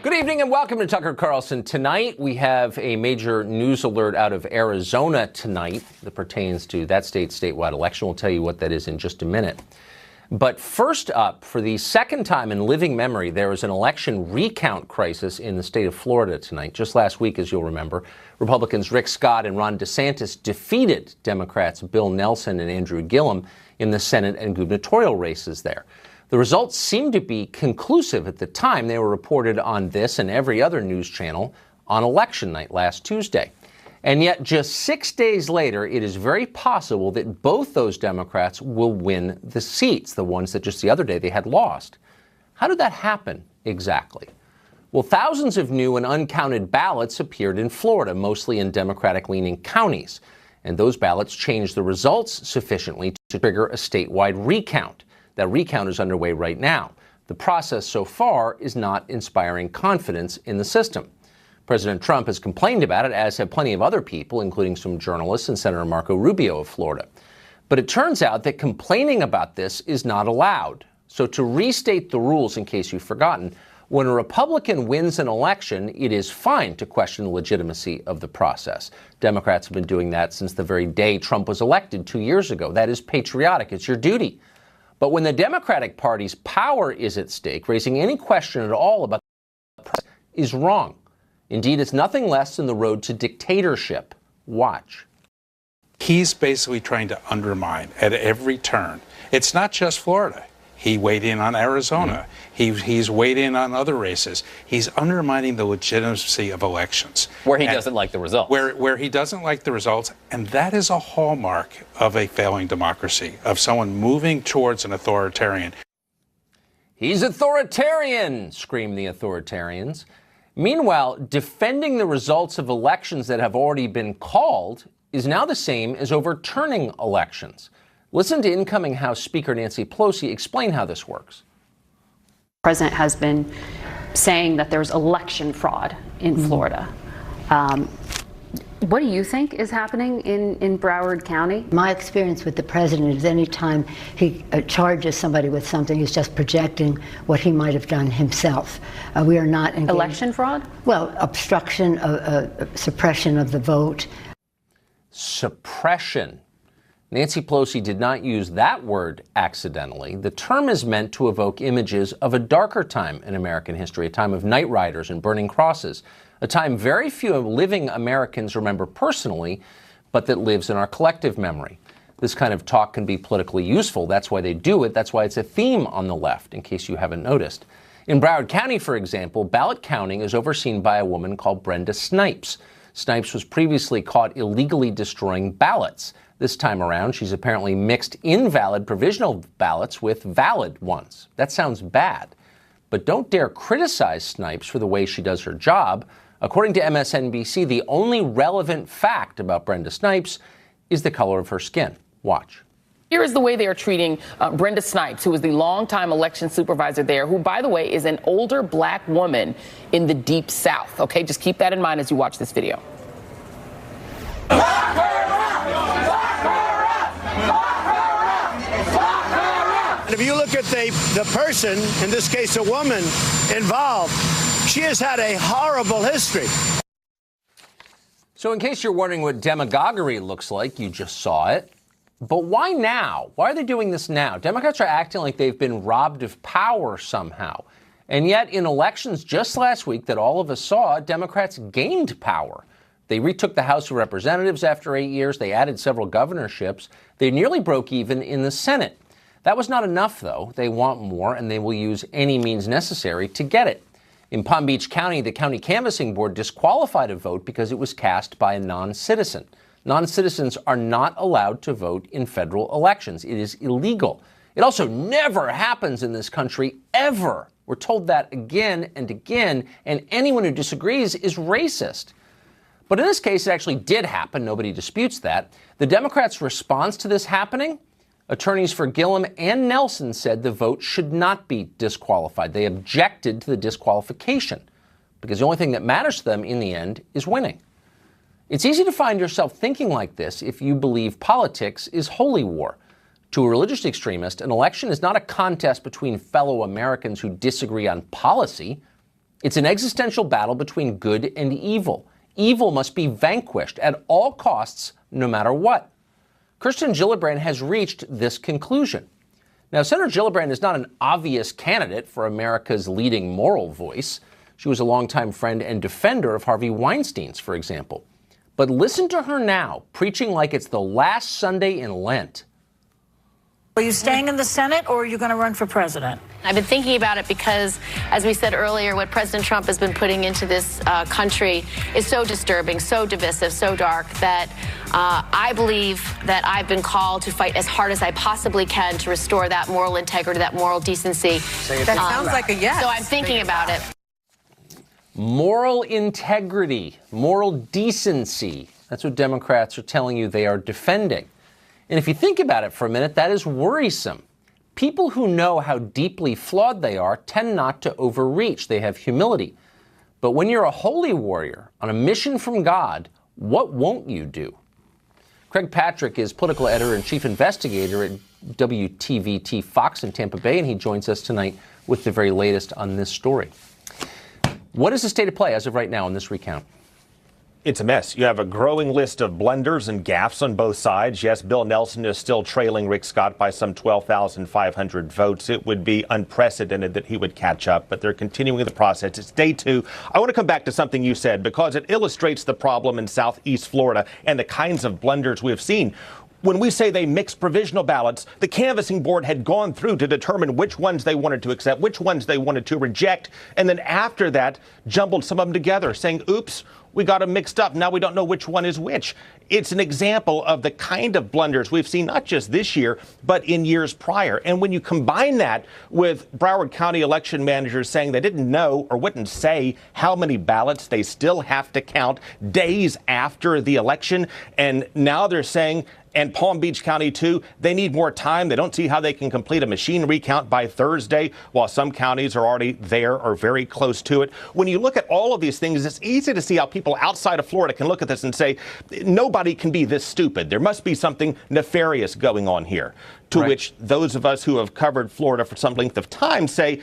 Good evening and welcome to Tucker Carlson. Tonight, we have a major news alert out of Arizona tonight that pertains to that state's statewide election. We'll tell you what that is in just a minute. But first up, for the second time in living memory, there was an election recount crisis in the state of Florida tonight. Just last week, as you'll remember, Republicans Rick Scott and Ron DeSantis defeated Democrats Bill Nelson and Andrew Gillum in the Senate and gubernatorial races there. The results seemed to be conclusive at the time. They were reported on this and every other news channel on election night last Tuesday. And yet just 6 days later, it is very possible that both those Democrats will win the seats, the ones that just the other day they had lost. How did that happen exactly? Well, thousands of new and uncounted ballots appeared in Florida, mostly in Democratic-leaning counties. And those ballots changed the results sufficiently to trigger a statewide recount. That recount is underway right now. The process so far is not inspiring confidence in the system. President Trump has complained about it, as have plenty of other people, including some journalists and Senator Marco Rubio of Florida. But it turns out that complaining about this is not allowed. So to restate the rules, in case you've forgotten, when a Republican wins an election, it is fine to question the legitimacy of the process. Democrats have been doing that since the very day Trump was elected 2 years ago. That is patriotic. It's your duty. But when the Democratic Party's power is at stake, raising any question at all about the process is wrong. Indeed, it's nothing less than the road to dictatorship. Watch. He's basically trying to undermine at every turn. It's not just Florida. He weighed in on Arizona. He's weighed in on other races. He's undermining the legitimacy of elections. Where he doesn't like the results. Where he doesn't like the results. And that is a hallmark of a failing democracy, of someone moving towards an authoritarian. He's authoritarian, scream the authoritarians. Meanwhile, defending the results of elections that have already been called is now the same as overturning elections. Listen to incoming House Speaker Nancy Pelosi explain how this works. The president has been saying that there's election fraud in Florida. What do you think is happening in Broward County? My experience with the president is anytime he charges somebody with something, he's just projecting what he might have done himself. We are not engaged. Election fraud? Well, obstruction, suppression of the vote. Suppression. Nancy Pelosi did not use that word accidentally. The term is meant to evoke images of a darker time in American history, a time of night riders and burning crosses, a time very few living Americans remember personally, but that lives in our collective memory. This kind of talk can be politically useful. That's why they do it. That's why it's a theme on the left, in case you haven't noticed. In Broward County, for example, ballot counting is overseen by a woman called Brenda Snipes. Snipes was previously caught illegally destroying ballots. This time around, she's apparently mixed invalid provisional ballots with valid ones. That sounds bad. But don't dare criticize Snipes for the way she does her job. According to MSNBC, the only relevant fact about Brenda Snipes is the color of her skin. Watch. Here is the way they are treating Brenda Snipes, who is the longtime election supervisor there, who, by the way, is an older black woman in the Deep South. OK, just keep that in mind as you watch this video. If you look at the person, in this case a woman, involved, she has had a horrible history. So in case you're wondering what demagoguery looks like, you just saw it. But why now? Why are they doing this now? Democrats are acting like they've been robbed of power somehow. And yet in elections just last week that all of us saw, Democrats gained power. They retook the House of Representatives after 8 years. They added several governorships. They nearly broke even in the Senate. That was not enough, though. They want more, and they will use any means necessary to get it. In Palm Beach County, the county canvassing board disqualified a vote because it was cast by a non-citizen. Non-citizens are not allowed to vote in federal elections. It is illegal. It also never happens in this country, ever. We're told that again and again, and anyone who disagrees is racist. But in this case, it actually did happen. Nobody disputes that. The Democrats' response to this happening? Attorneys for Gillum and Nelson said the vote should not be disqualified. They objected to the disqualification because the only thing that matters to them in the end is winning. It's easy to find yourself thinking like this if you believe politics is holy war. To a religious extremist, an election is not a contest between fellow Americans who disagree on policy. It's an existential battle between good and evil. Evil must be vanquished at all costs, no matter what. Kirsten Gillibrand has reached this conclusion. Now, Senator Gillibrand is not an obvious candidate for America's leading moral voice. She was a longtime friend and defender of Harvey Weinstein's, for example. But listen to her now, preaching like it's the last Sunday in Lent. Are you staying in the Senate, or are you going to run for president? I've been thinking about it because, as we said earlier, what President Trump has been putting into this country is so disturbing, so divisive, so dark, that I believe that I've been called to fight as hard as I possibly can to restore that moral integrity, that moral decency. That sounds like a yes. So I'm thinking about it. Moral integrity, moral decency. That's what Democrats are telling you they are defending. And if you think about it for a minute, that is worrisome. People who know how deeply flawed they are tend not to overreach. They have humility. But when you're a holy warrior on a mission from God, what won't you do? Craig Patrick is political editor and chief investigator at WTVT Fox in Tampa Bay, and he joins us tonight with the very latest on this story. What is the state of play as of right now in this recount? It's a mess. You have a growing list of blunders and gaffes on both sides. Yes, Bill Nelson is still trailing Rick Scott by some 12,500 votes. It would be unprecedented that he would catch up, but they're continuing the process. It's day two. I want to come back to something you said because it illustrates the problem in Southeast Florida and the kinds of blunders we've seen. When we say they mixed provisional ballots, the canvassing board had gone through to determine which ones they wanted to accept, which ones they wanted to reject, and then after that, jumbled some of them together, saying, oops, we got them mixed up. Now we don't know which one is which. It's an example of the kind of blunders we've seen not just this year, but in years prior. And when you combine that with Broward County election managers saying they didn't know or wouldn't say how many ballots they still have to count days after the election, and now they're saying, and Palm Beach County, too, they need more time. They don't see how they can complete a machine recount by Thursday, while some counties are already there or very close to it. When you look at all of these things, it's easy to see how people outside of Florida can look at this and say, nobody can be this stupid. There must be something nefarious going on here. To which those of us who have covered Florida for some length of time say,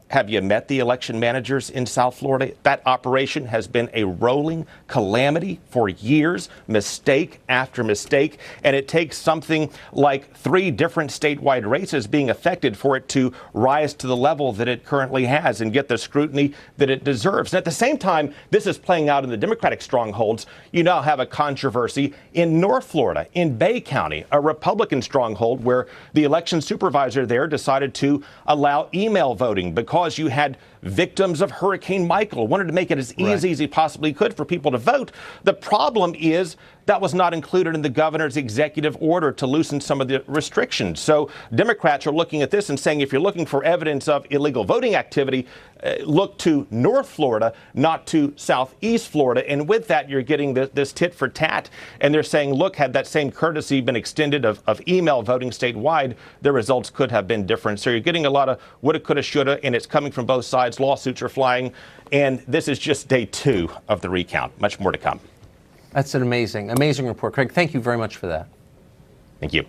have you met the election managers in South Florida? That operation has been a rolling calamity for years, mistake after mistake, and it takes something like 3 different statewide races being affected for it to rise to the level that it currently has and get the scrutiny that it deserves. And at the same time, this is playing out in the Democratic strongholds. You now have a controversy in North Florida, in Bay County, a Republican stronghold where the election supervisor there decided to allow email voting because you had victims of Hurricane Michael, wanted to make it as easy as he possibly could for people to vote. The problem is that was not included in the governor's executive order to loosen some of the restrictions. So Democrats are looking at this and saying, if you're looking for evidence of illegal voting activity, look to North Florida, not to Southeast Florida. And with that, you're getting this tit for tat. And they're saying, look, had that same courtesy been extended of email voting statewide, the results could have been different. So you're getting a lot of woulda, coulda, shoulda, and it's coming from both sides. Lawsuits are flying. And this is just day 2 of the recount. Much more to come. That's an amazing report. Craig, thank you very much for that. Thank you.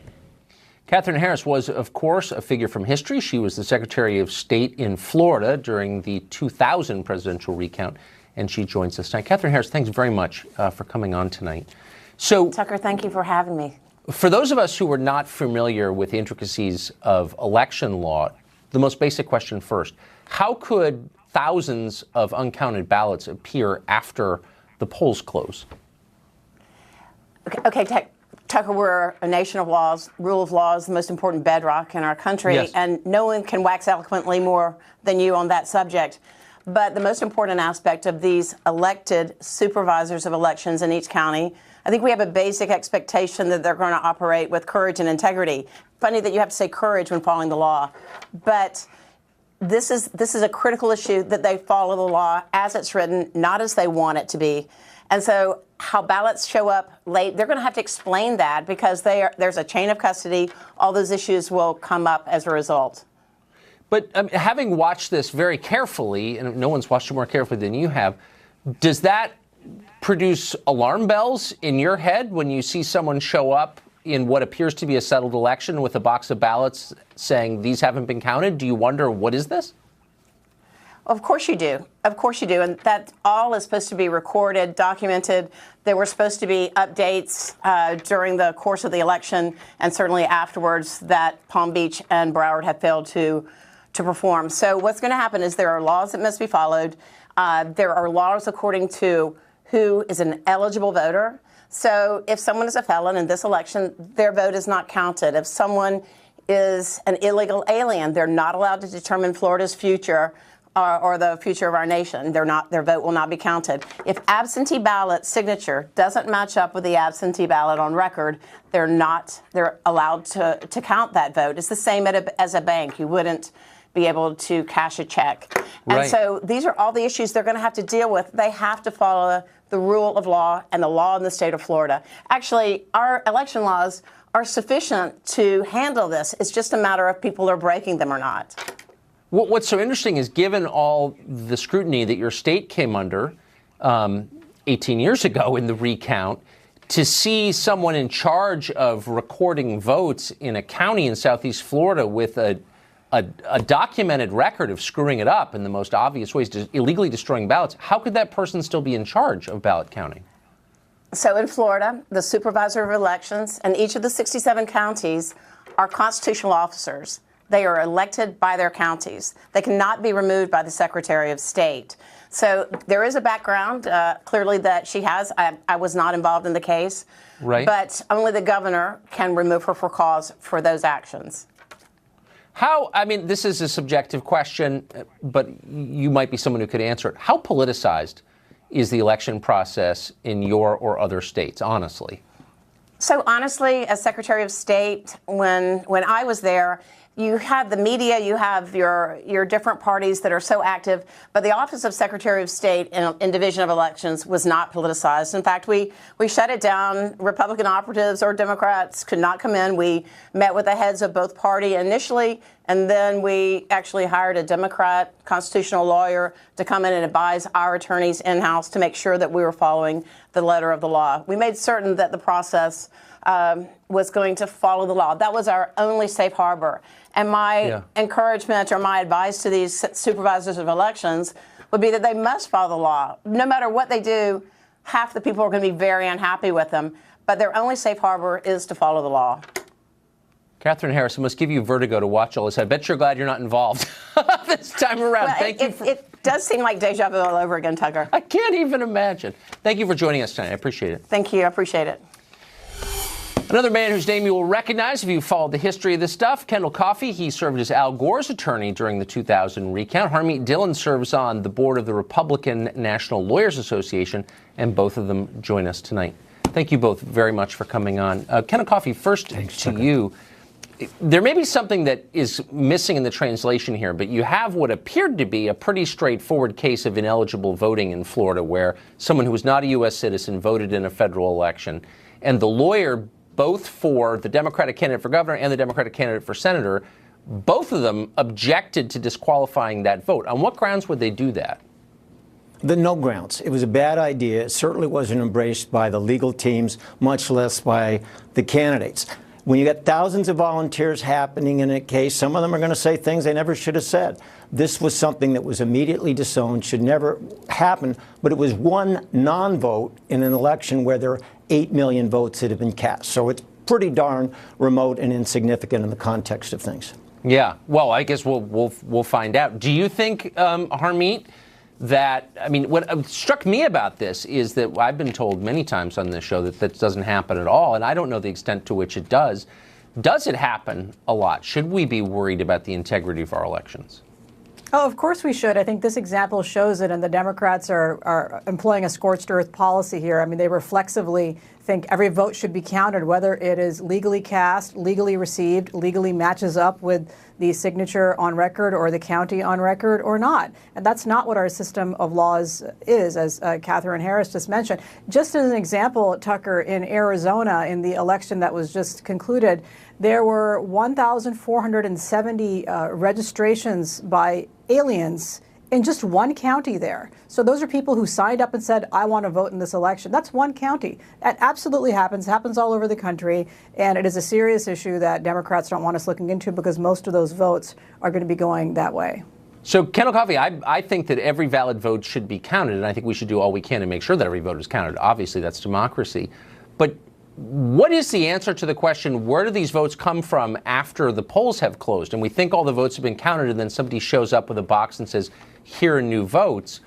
Katherine Harris was, of course, a figure from history. She was the Secretary of State in Florida during the 2000 presidential recount, and she joins us tonight. Katherine Harris, thanks very much for coming on tonight. So, Tucker, thank you for having me. For those of us who are not familiar with the intricacies of election law, the most basic question first. How could thousands of uncounted ballots appear after the polls close? Okay, Tucker, we're a nation of laws. Rule of law is the most important bedrock in our country, yes. And no one can wax eloquently more than you on that subject. But the most important aspect of these elected supervisors of elections in each county, I think we have a basic expectation that they're going to operate with courage and integrity. Funny that you have to say courage when following the law, but this is a critical issue that they follow the law as it's written, not as they want it to be. And so how ballots show up late, they're going to have to explain that because there's a chain of custody. All those issues will come up as a result. But having watched this very carefully, and no one's watched it more carefully than you have, does that produce alarm bells in your head when you see someone show up in what appears to be a settled election with a box of ballots saying these haven't been counted? Do you wonder, what is this? Of course you do. Of course you do. And that all is supposed to be recorded, documented. There were supposed to be updates during the course of the election and certainly afterwards that Palm Beach and Broward have failed to perform. So what's going to happen is there are laws that must be followed. There are laws according to who is an eligible voter. So if someone is a felon in this election, their vote is not counted. If someone is an illegal alien, they're not allowed to determine Florida's future or the future of our nation. Their vote will not be counted. If absentee ballot signature doesn't match up with the absentee ballot on record, they're allowed to count that vote. It's the same as a bank. You wouldn't be able to cash a check. And Right. so these are all the issues they're going to have to deal with. They have to follow the rule of law and the law in the state of Florida. Actually, our election laws are sufficient to handle this. It's just a matter of people are breaking them or not. What's so interesting is, given all the scrutiny that your state came under 18 years ago in the recount, to see someone in charge of recording votes in a county in Southeast Florida with a documented record of screwing it up in the most obvious ways, illegally destroying ballots, how could that person still be in charge of ballot counting? So in Florida, the supervisor of elections and each of the 67 counties are constitutional officers. They are elected by their counties. They cannot be removed by the Secretary of State. So there is a background, clearly, that she has. I was not involved in the case. Right. But only the governor can remove her for cause for those actions. This is a subjective question, but you might be someone who could answer it. How politicized is the election process in your or other states, honestly? So honestly, as Secretary of State, when I was there, you have the media, you have your different parties that are so active, but the Office of Secretary of State in Division of Elections was not politicized. In fact, we shut it down. Republican operatives or Democrats could not come in. We met with the heads of both party initially, and then we actually hired a Democrat constitutional lawyer to come in and advise our attorneys in-house to make sure that we were following the letter of the law. We made certain that the process was going to follow the law. That was our only safe harbor. And my encouragement or my advice to these supervisors of elections would be that they must follow the law. No matter what they do, half the people are going to be very unhappy with them. But their only safe harbor is to follow the law. Katherine Harris, it must give you vertigo to watch all this. I bet you're glad you're not involved this time around. Well, Thank you. It does seem like deja vu all over again, Tucker. I can't even imagine. Thank you for joining us tonight. I appreciate it. Thank you. I appreciate it. Another man whose name you will recognize if you followed the history of this stuff, Kendall Coffey. He served as Al Gore's attorney during the 2000 recount. Harmeet Dhillon serves on the board of the Republican National Lawyers Association, and both of them join us tonight. Thank you both very much for coming on. Kendall Coffey, first to you. There may be something that is missing in the translation here, but you have what appeared to be a pretty straightforward case of ineligible voting in Florida, where someone who was not a U.S. citizen voted in a federal election, and the lawyer, both for the Democratic candidate for governor and the Democratic candidate for senator, both of them objected to disqualifying that vote. On what grounds would they do that? No grounds. It was a bad idea. It certainly wasn't embraced by the legal teams, much less by the candidates. When you get thousands of volunteers happening in a case, some of them are going to say things they never should have said. This was something that was immediately disowned, should never happen, but it was one non-vote in an election where there are 8 million votes that have been cast. So it's pretty darn remote and insignificant in the context of things. Yeah, well, I guess we'll find out. Do you think, Harmeet, that, what struck me about this is that I've been told many times on this show that that doesn't happen at all, and I don't know the extent to which it does. Does it happen a lot? Should we be worried about the integrity of our elections? Oh, of course we should. I think this example shows it, and the Democrats are employing a scorched earth policy here. They reflexively think every vote should be counted, whether it is legally cast, legally received, legally matches up with the signature on record or the county on record or not. And that's not what our system of laws is, as Katherine Harris just mentioned. Just as an example, Tucker, in Arizona, in the election that was just concluded, there were 1,470 registrations by aliens in just one county there. So those are people who signed up and said, I want to vote in this election. That's one county. That absolutely happens all over the country. And it is a serious issue that Democrats don't want us looking into, because most of those votes are going to be going that way. So, Kendall Coffey, I think that every valid vote should be counted, and I think we should do all we can to make sure that every vote is counted. Obviously, that's democracy. But what is the answer to the question, where do these votes come from after the polls have closed? And we think all the votes have been counted, and then somebody shows up with a box and says, here are new votes.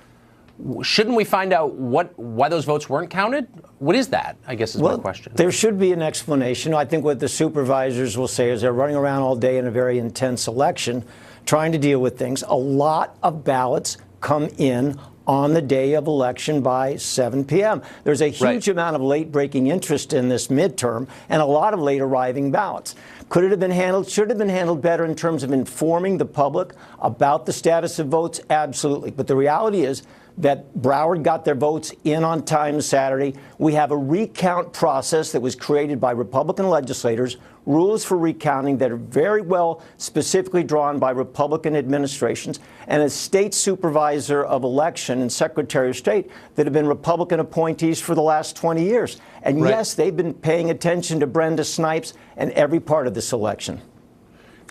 Shouldn't we find out why those votes weren't counted? What is that, I guess, is my question. There should be an explanation. I think what the supervisors will say is they're running around all day in a very intense election, trying to deal with things. A lot of ballots come in on the day of election by 7 p.m. There's a huge amount of late-breaking interest in this midterm and a lot of late-arriving ballots. Could it have been handled? Should it have been handled better in terms of informing the public about the status of votes? Absolutely. But the reality is that Broward got their votes in on time Saturday. We have a recount process that was created by Republican legislators, rules for recounting that are very well specifically drawn by Republican administrations, and a state supervisor of election and secretary of state that have been Republican appointees for the last 20 years. And yes, they've been paying attention to Brenda Snipes and every part of this election.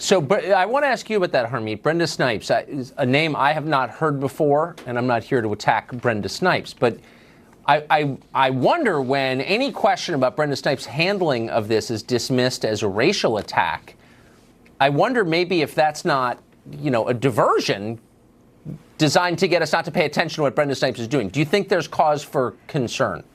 So I want to ask you about that, Harmeet. Brenda Snipes is a name I have not heard before, and I'm not here to attack Brenda Snipes. But I wonder when any question about Brenda Snipes' handling of this is dismissed as a racial attack, I wonder maybe if that's not, a diversion designed to get us not to pay attention to what Brenda Snipes is doing. Do you think there's cause for concern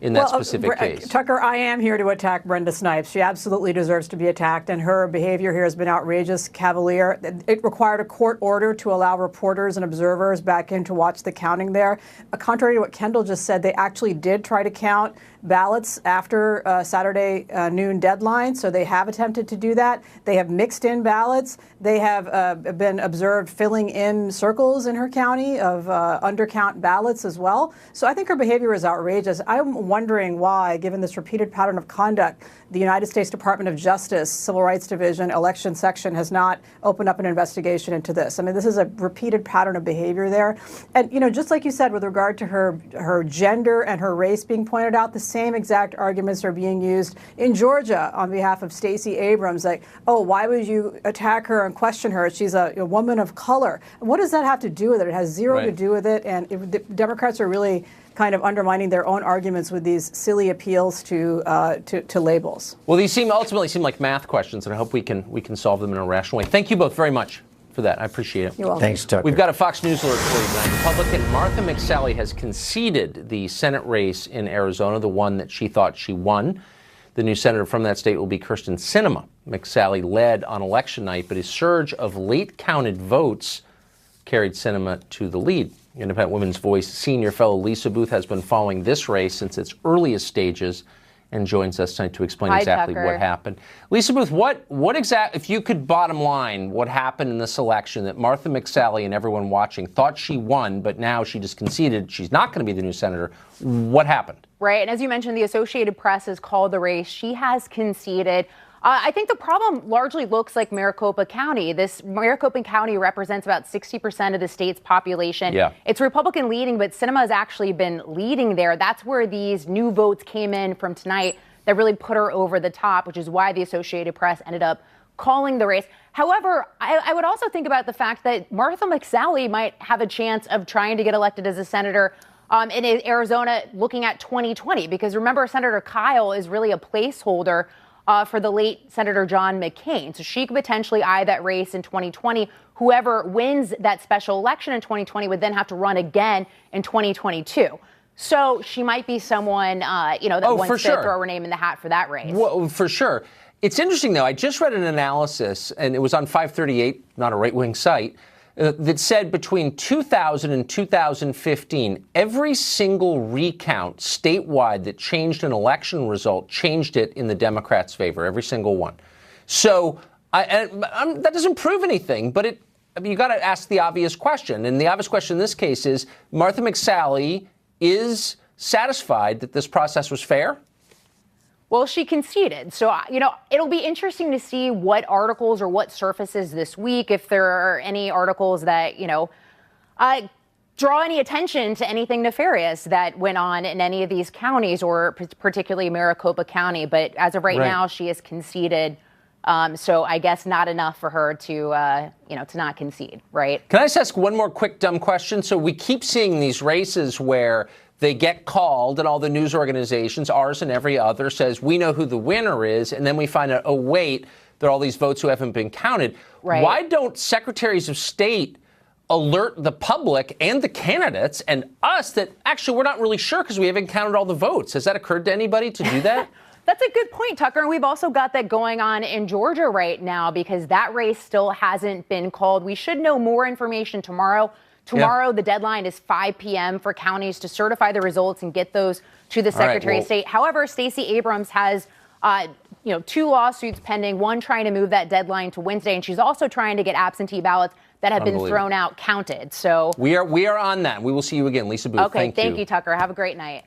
in that specific case? Tucker, I am here to attack Brenda Snipes. She absolutely deserves to be attacked, and her behavior here has been outrageous, cavalier. It required a court order to allow reporters and observers back in to watch the counting there. Contrary to what Kendall just said, they actually did try to count ballots after Saturday noon deadline, so they have attempted to do that. They have mixed in ballots. They have been observed filling in circles in her county of undercount ballots as well. So I think her behavior is outrageous. I'm wondering why, given this repeated pattern of conduct, the United States Department of Justice, Civil Rights Division, Election Section has not opened up an investigation into this. I mean, this is a repeated pattern of behavior there. And, just like you said, with regard to her gender and her race being pointed out, the same exact arguments are being used in Georgia on behalf of Stacey Abrams. Like, oh, why would you attack her and question her? She's a woman of color. What does that have to do with it? It has zero to do with it. And the Democrats are really kind of undermining their own arguments with these silly appeals to labels. Well, these ultimately seem like math questions, and I hope we can solve them in a rational way. Thank you both very much for that. I appreciate it. You're welcome. Thanks, Tucker. We've got a Fox News alert for you tonight. Republican Martha McSally has conceded the Senate race in Arizona, the one that she thought she won. The new senator from that state will be Kyrsten Sinema. McSally led on election night, but a surge of late-counted votes carried Sinema to the lead. Independent Women's Voice senior fellow Lisa Boothe has been following this race since its earliest stages and joins us tonight to explain exactly what happened. Lisa Boothe, what exactly, if you could bottom line what happened in this election that Martha McSally and everyone watching thought she won, but now she just conceded she's not going to be the new senator, what happened? Right, and as you mentioned, the Associated Press has called the race. She has conceded. I think the problem largely looks like Maricopa County. This Maricopa County represents about 60% of the state's population. Yeah. It's Republican leading, but Sinema has actually been leading there. That's where these new votes came in from tonight that really put her over the top, which is why the Associated Press ended up calling the race. However, I would also think about the fact that Martha McSally might have a chance of trying to get elected as a senator in Arizona looking at 2020, because remember, Senator Kyle is really a placeholder for the late Senator John McCain. So she could potentially eye that race in 2020. Whoever wins that special election in 2020 would then have to run again in 2022. So she might be someone, that wants to throw her name in the hat for that race. Well, for sure. It's interesting, though. I just read an analysis, and it was on 538, not a right-wing site, that said between 2000 and 2015, every single recount statewide that changed an election result changed it in the Democrats' favor, every single one. So that doesn't prove anything, but you got to ask the obvious question. And the obvious question in this case is, Martha McSally is satisfied that this process was fair? Well, she conceded. So, it'll be interesting to see what articles or what surfaces this week, if there are any articles that, draw any attention to anything nefarious that went on in any of these counties, or particularly Maricopa County. But as of right now, she has conceded So I guess not enough for her to, to not concede, right? Can I just ask one more quick dumb question? So we keep seeing these races where they get called and all the news organizations, ours and every other, says we know who the winner is. And then we find out, oh, wait, there are all these votes who haven't been counted. Right. Why don't secretaries of state alert the public and the candidates and us that actually we're not really sure because we haven't counted all the votes? Has that occurred to anybody to do that? That's a good point, Tucker. And we've also got that going on in Georgia right now because that race still hasn't been called. We should know more information tomorrow. Tomorrow, the deadline is 5 p.m. for counties to certify the results and get those to the Secretary of State. However, Stacey Abrams has, 2 lawsuits pending, one trying to move that deadline to Wednesday, and she's also trying to get absentee ballots that have been thrown out counted. So we are on that. We will see you again, Lisa Boothe. Okay, thank you, Tucker. Have a great night.